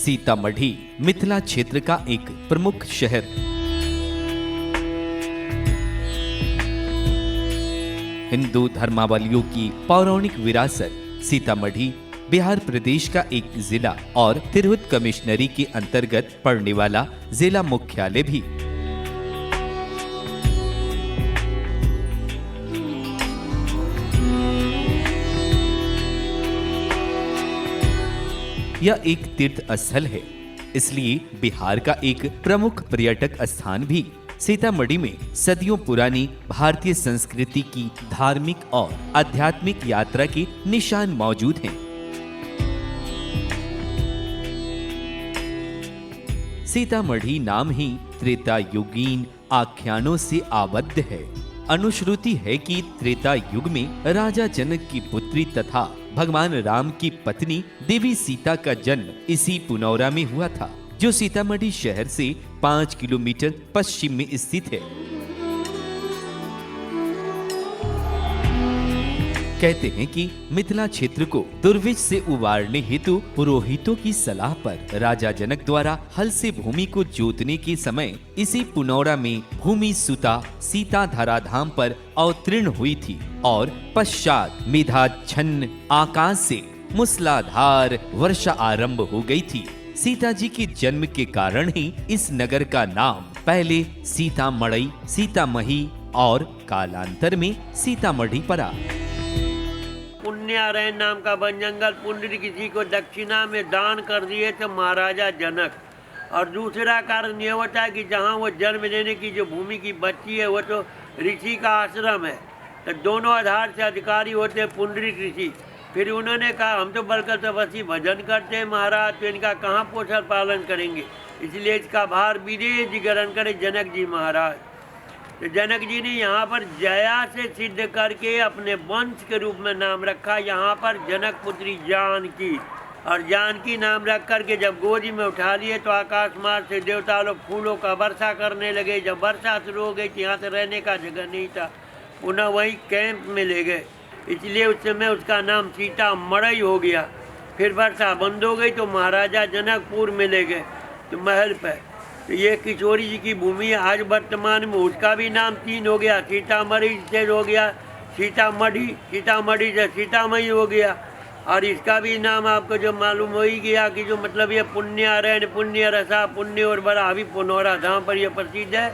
सीतामढ़ी मिथिला क्षेत्र का एक प्रमुख शहर। हिंदू धर्मावलंबियों की पौराणिक विरासत सीतामढ़ी बिहार प्रदेश का एक जिला और तिरहुत कमिश्नरी के अंतर्गत पड़ने वाला जिला मुख्यालय भी। यह एक तीर्थ स्थल है, इसलिए बिहार का एक प्रमुख पर्यटक स्थान भी। सीतामढ़ी में सदियों पुरानी भारतीय संस्कृति की धार्मिक और आध्यात्मिक यात्रा के निशान मौजूद हैं। सीतामढ़ी नाम ही त्रेता युगीन आख्यानों से आबद्ध है। अनुश्रुति है कि त्रेता युग में राजा जनक की पुत्री तथा भगवान राम की पत्नी देवी सीता का जन्म इसी पुनौरा में हुआ था, जो सीतामढ़ी शहर से 5 किलोमीटर पश्चिम में स्थित है। कहते हैं कि मिथिला क्षेत्र को दुर्भिक्ष से उबारने हेतु पुरोहितों की सलाह पर राजा जनक द्वारा हल से भूमि को जोतने के समय इसी पुनौरा में भूमि सुता सीता धराधाम पर अवतीर्ण हुई थी और पश्चात मेघाच्छन्न आकाश से मूसलाधार वर्षा आरंभ हो गई थी। सीता जी के जन्म के कारण ही इस नगर का नाम पहले सीतामढ़ी, सीतामही और कालांतर में सीतामढ़ी पड़ा। पुण्यारायण नाम का वन जंगल पुंडरी किसी को दक्षिणा में दान कर दिए थे महाराजा जनक। और दूसरा कारण यह होता है कि जहाँ वो जन्म लेने की जो भूमि की बच्ची है वो तो ऋषि का आश्रम है, तो दोनों आधार से अधिकारी होते हैं पुंडरी ऋषि। फिर उन्होंने कहा हम तो बलकर तपस्वी भजन करते हैं महाराज, तो इनका कहाँ पोषण पालन करेंगे, इसलिए इसका भार विदेश जी ग्रहण करे जनक जी महाराज। तो जनक जी ने यहाँ पर जया से सिद्ध करके अपने वंश के रूप में नाम रखा। यहाँ पर जनक पुत्री जानकी, और जानकी नाम रख करके जब गोदी में उठा लिए तो आकाश मार्ग से देवता लोग फूलों का वर्षा करने लगे। जब वर्षा शुरू हो गई तो यहाँ से रहने का जगह नहीं था, पुनः वही कैंप में ले गए, इसलिए उस समय उसका नाम सीतामढ़ी हो गया। फिर वर्षा बंद हो गई तो महाराजा जनकपुर में ले गए तो महल पर। तो ये किशोरी जी की भूमि है। आज वर्तमान में उसका भी नाम 3 हो गया, सीतामढ़ी से हो गया सीतामढ़ी, सीतामढ़ी से सीतामढ़ी हो गया। और इसका भी नाम आपको जो मालूम हो ही गया कि जो मतलब ये पुण्यारायण, पुण्य रसा, पुण्य और बड़ा अभी पुनौरा धाम पर यह प्रसिद्ध है।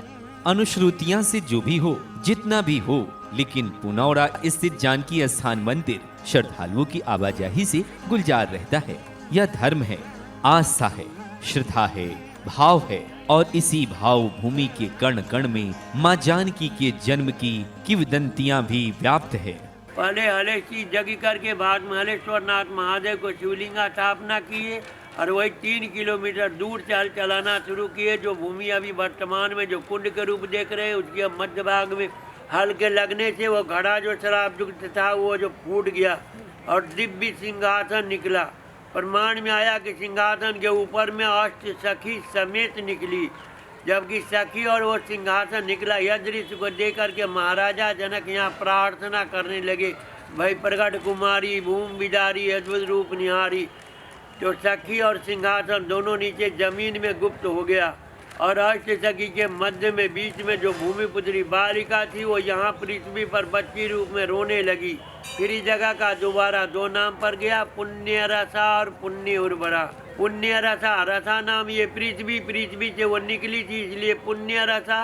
अनुश्रुतियां से जो भी हो, जितना भी हो, लेकिन पुनौरा स्थित जानकी स्थान मंदिर श्रद्धालुओं की आवाजाही से गुलजार रहता है। यह धर्म है, आस्था है, श्रद्धा है, भाव है, और इसी भाव भूमि के कण कण में माँ जानकी के जन्म की किंवदंतियां भी व्याप्त है। पहले हलेश की जगी करके बाद में हलेश्वर नाथ महादेव को शिवलिंगा स्थापना किए और वही 3 किलोमीटर दूर से हल चलाना शुरू किए। जो भूमि अभी वर्तमान में जो कुंड के रूप देख रहे हैं उसके मध्य भाग में हल के लगने से वो घड़ा जो शराब युक्त था वो जो फूट गया और दिव्य सिंहासन निकला। प्रमाण में आया कि सिंहासन के ऊपर में अष्ट सखी समेत निकली। जबकि सखी और वो सिंहासन निकला, यह दृश्य को देख करके महाराजा जनक यहाँ प्रार्थना करने लगे, भाई प्रगट कुमारी भूमि बिदारी अद्भुत रूप निहारी। तो सखी और सिंहासन दोनों नीचे जमीन में गुप्त हो गया और अष्ट सखी के मध्य में बीच में जो भूमिपुत्री बालिका थी वो यहाँ पृथ्वी पर बच्ची रूप में रोने लगी। फिर इस जगह का दोबारा 2 नाम पर गया, पुण्य रसा और पुण्य उर्वरा। पुण्य रसा, रसा नाम ये पृथ्वी, पृथ्वी से वो निकली थी इसलिए पुण्य रसा।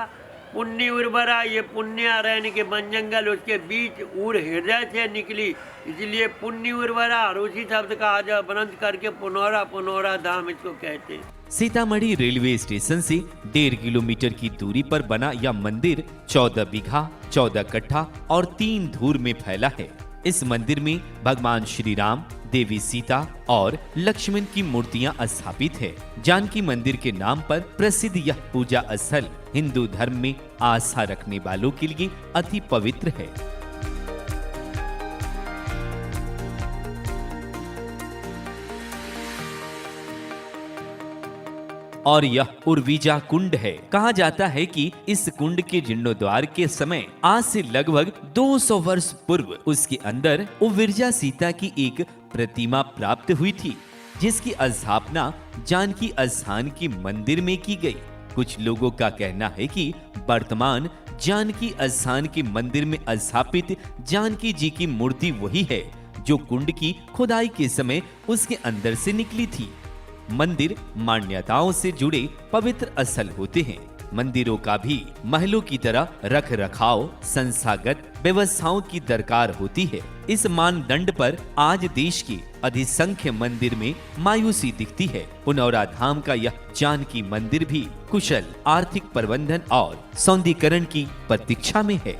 पुण्य उर्वरा ये पुण्यारायण के वन जंगल उसके बीच उर हृदय से निकली, इसलिए पुण्य उर्वरा। और उसी शब्द का आज अपभ्रंश करके पुनौरा, पुनौरा धाम इसको कहते हैं। सीतामढ़ी रेलवे स्टेशन से 1.5 किलोमीटर की दूरी पर बना यह मंदिर 14 बीघा, 14 कट्ठा और 3 धूर में फैला है। इस मंदिर में भगवान श्री राम, देवी सीता और लक्ष्मण की मूर्तियां स्थापित है। जानकी मंदिर के नाम पर प्रसिद्ध यह पूजा स्थल हिंदू धर्म में आस्था रखने वालों के लिए अति पवित्र है। और यह उर्विजा कुंड है। कहा जाता है कि इस कुंड के जीर्णोद्धार के समय आज से लगभग 200 वर्ष पूर्व उसके अंदर उर्विजा सीता की एक प्रतिमा प्राप्त हुई थी। जिसकी स्थापना जानकी स्थान के मंदिर में की गई। कुछ लोगों का कहना है कि वर्तमान जानकी स्थान के मंदिर में स्थापित जानकी जी की मूर्ति वही है जो कुंड की खुदाई के समय उसके अंदर से निकली थी। मंदिर मान्यताओं से जुड़े पवित्र स्थल होते हैं। मंदिरों का भी महलों की तरह रख रखाव, संस्थागत व्यवस्थाओं की दरकार होती है। इस मानदंड पर आज देश के अधिसंख्य मंदिर में मायूसी दिखती है। पुनौरा धाम का यह जानकी मंदिर भी कुशल आर्थिक प्रबंधन और सौंदर्यीकरण की प्रतीक्षा में है।